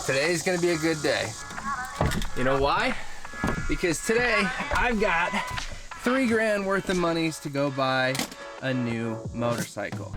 Today's gonna be a good day. You know why? Because today I've got $3 grand worth of monies to go buy a new motorcycle.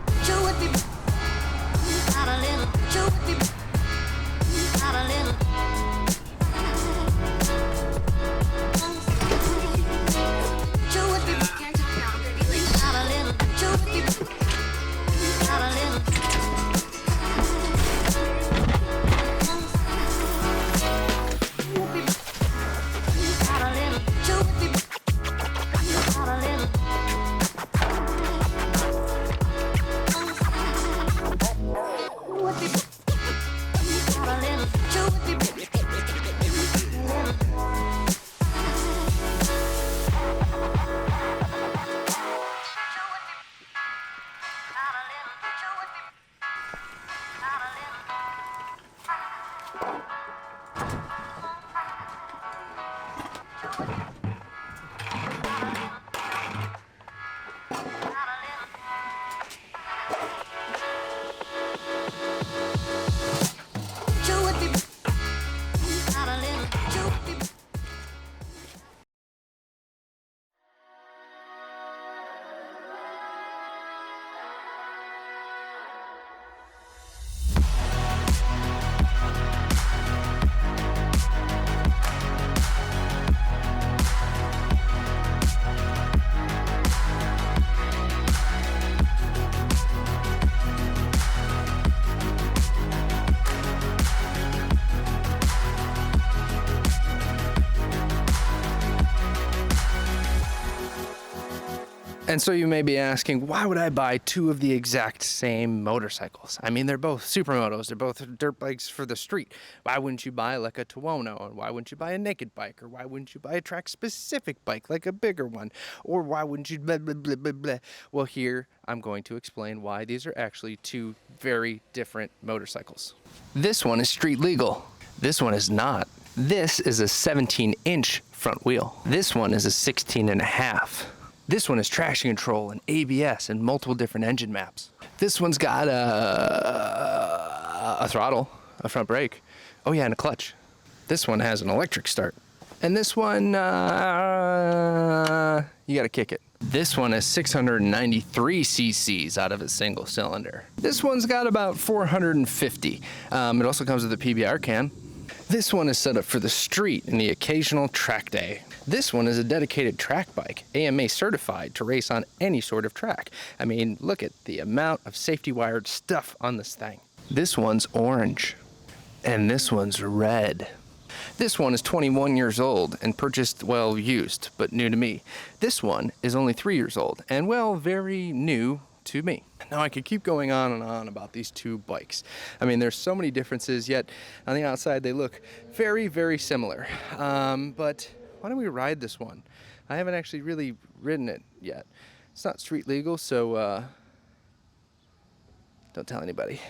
And so you may be asking, why would I buy two of the exact same motorcycles? I mean, they're both supermotos, they're both dirt bikes for the street. Why wouldn't you buy like a Tuono? And why wouldn't you buy a naked bike? Or why wouldn't you buy a track-specific bike, like a bigger one? Or why wouldn't you blah, blah, blah, blah, blah? Well, here I'm going to explain why these are actually two very different motorcycles. This one is street legal. This one is not. This is a 17-inch front wheel. This one is a 16.5. This one is traction control and ABS and multiple different engine maps. This one's got a throttle, a front brake, oh yeah, and a clutch. This one has an electric start. And this one, you gotta kick it. This one is 693 cc's out of a single cylinder. This one's got about 450. It also comes with a PBR can. This one is set up for the street and the occasional track day. This one is a dedicated track bike, AMA certified to race on any sort of track. I mean, look at the amount of safety wired stuff on this thing. This one's orange, and this one's red. This one is 21 years old and purchased, well, used, but new to me. This one is only 3 years old and, well, very new to me. Now I could keep going on and on about these two bikes. I mean, there's so many differences, yet on the outside they look very, very similar. But why don't we ride this one? I haven't actually really ridden it yet. It's not street legal, so don't tell anybody.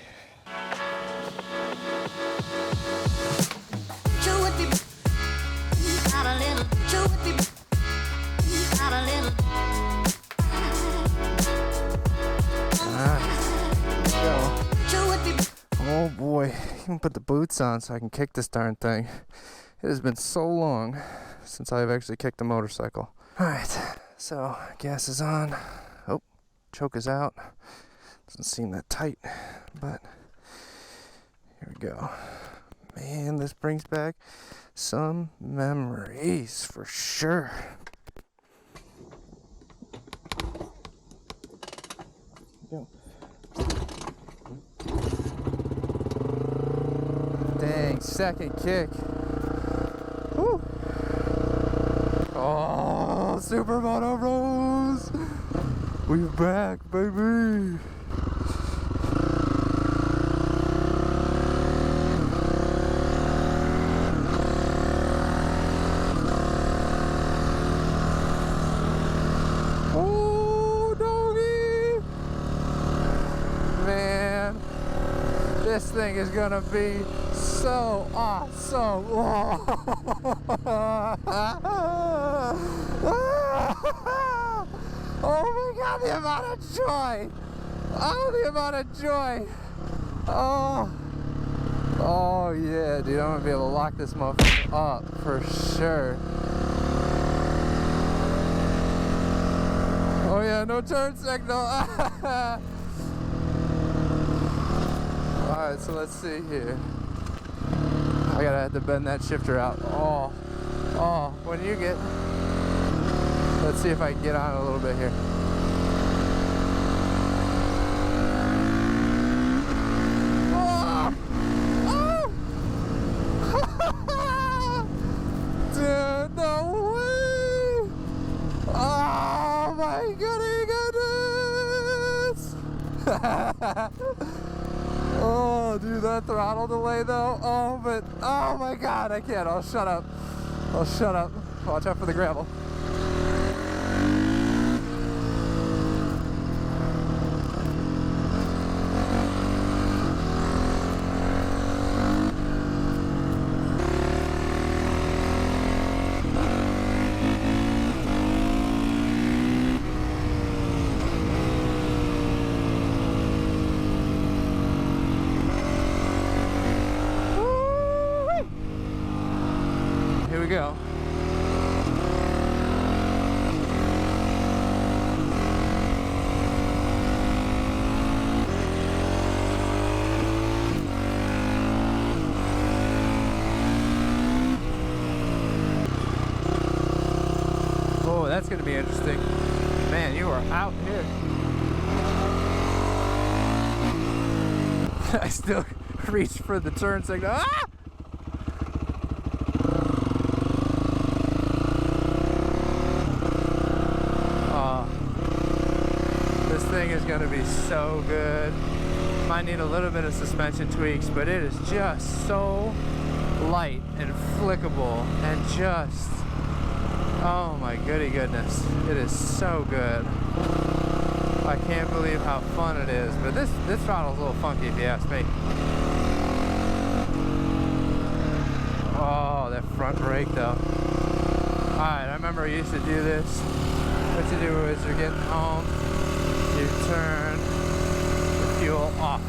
Oh boy, even put the boots on so I can kick this darn thing. It has been so long since I've actually kicked a motorcycle. Alright, so gas is on. Oh, choke is out. Doesn't seem that tight, but here we go. Man, this brings back some memories for sure. Go. Dang, second kick. Woo. Oh, Supermoto Rose. We're back, baby. Oh, doggy. Man, this thing is gonna be so awesome. Oh my God, the amount of joy. Oh, the amount of joy. Oh, Oh yeah, dude, I'm gonna be able to lock this motherfucker up for sure. Oh yeah, no turn signal. Alright, so let's see here. I gotta have to bend that shifter out. Oh, when you get... Let's see if I can get on a little bit here. Dude, no way! Oh my goodness! Oh, dude, that throttle delay though. Oh, but oh my god, I can't. I'll shut up. I'll shut up. Watch out for the gravel. Here we go. Oh, that's going to be interesting. Man, you are out here. I still reach for the turn signal. Ah! This thing is going to be so good. Might need a little bit of suspension tweaks, but it is just so light and flickable and just, oh my goody goodness, it is so good. I can't believe how fun it is, but this throttle's a little funky if you ask me. Oh, that front brake though. Alright, I remember I used to do this. What you do is you're getting home, you turn the fuel off.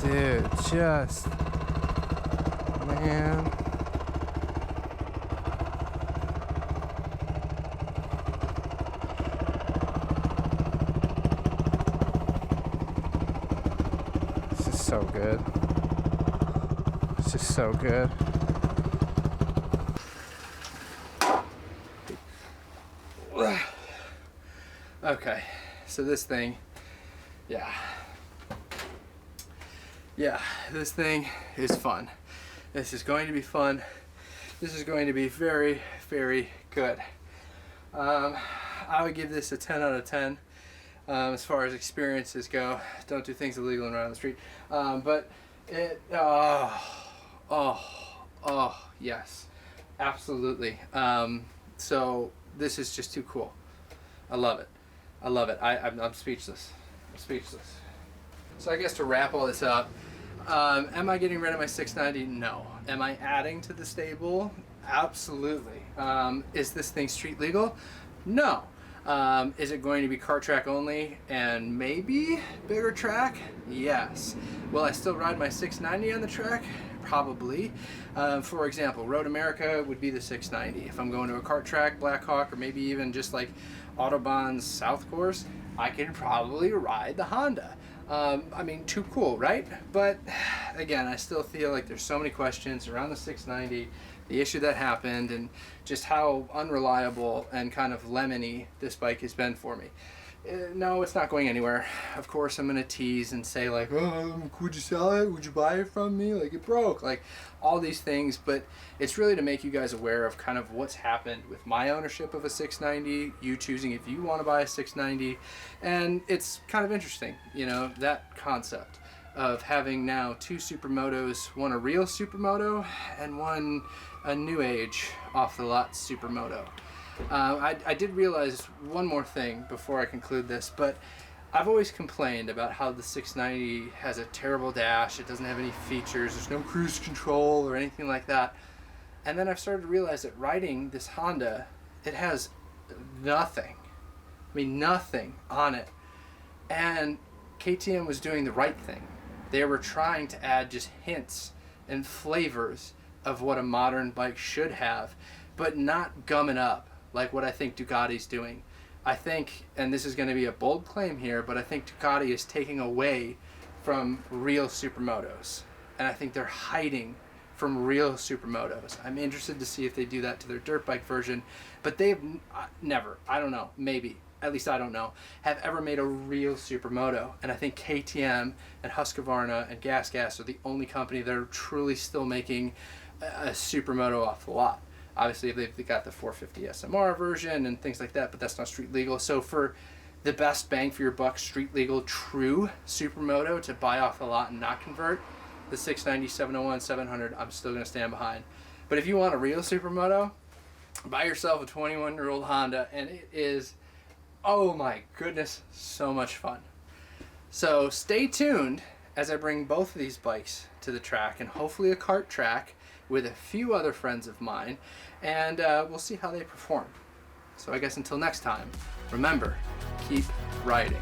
Dude, just, man. This is so good. This is so good. Okay, so this thing, yeah, this thing is fun. This is going to be fun. This is going to be very, very good. I would give this a 10 out of 10 as far as experiences go. Don't do things illegal and run on the street. But it, yes, absolutely. So this is just too cool. I love it. I love it. I'm speechless. I'm speechless. So I guess to wrap all this up, am I getting rid of my 690? No. Am I adding to the stable? Absolutely. Is this thing street legal? No. Is it going to be kart track only and maybe bigger track? Yes. Will I still ride my 690 on the track? Probably. For example, Road America would be the 690. If I'm going to a kart track, Blackhawk, or maybe even just like Autobahn's South Course, I can probably ride the Honda. I mean, too cool, right? But again, I still feel like there's so many questions around the 690, the issue that happened, and just how unreliable and kind of lemony this bike has been for me. No, it's not going anywhere. Of course, I'm gonna tease and say like, oh, would you sell it? Would you buy it from me? Like, it broke. Like, all these things. But it's really to make you guys aware of kind of what's happened with my ownership of a 690, you choosing if you want to buy a 690, and it's kind of interesting, you know, that concept of having now two Supermotos, one a real Supermoto and one a new age off the lot Supermoto. I did realize one more thing before I conclude this, but I've always complained about how the 690 has a terrible dash, it doesn't have any features, there's no cruise control or anything like that. And then I've started to realize that riding this Honda, it has nothing. I mean, nothing on it. And KTM was doing the right thing. They were trying to add just hints and flavors of what a modern bike should have, but not gumming up like what I think Ducati's doing. I think, and this is going to be a bold claim here, but I think Ducati is taking away from real supermotos. And I think they're hiding from real supermotos. I'm interested to see if they do that to their dirt bike version, but they've never, I don't know, maybe, at least I don't know, have ever made a real supermoto. And I think KTM and Husqvarna and Gas are the only company that are truly still making a supermoto off the lot. Obviously, they've got the 450 SMR version and things like that, but that's not street legal. So for the best bang for your buck, street legal, true supermoto to buy off the lot and not convert, the 690, 701, 700, I'm still going to stand behind. But if you want a real supermoto, buy yourself a 21-year-old Honda, and it is, oh my goodness, so much fun. So stay tuned as I bring both of these bikes to the track, and hopefully a kart track with a few other friends of mine, and we'll see how they perform. So I guess until next time, remember, keep riding.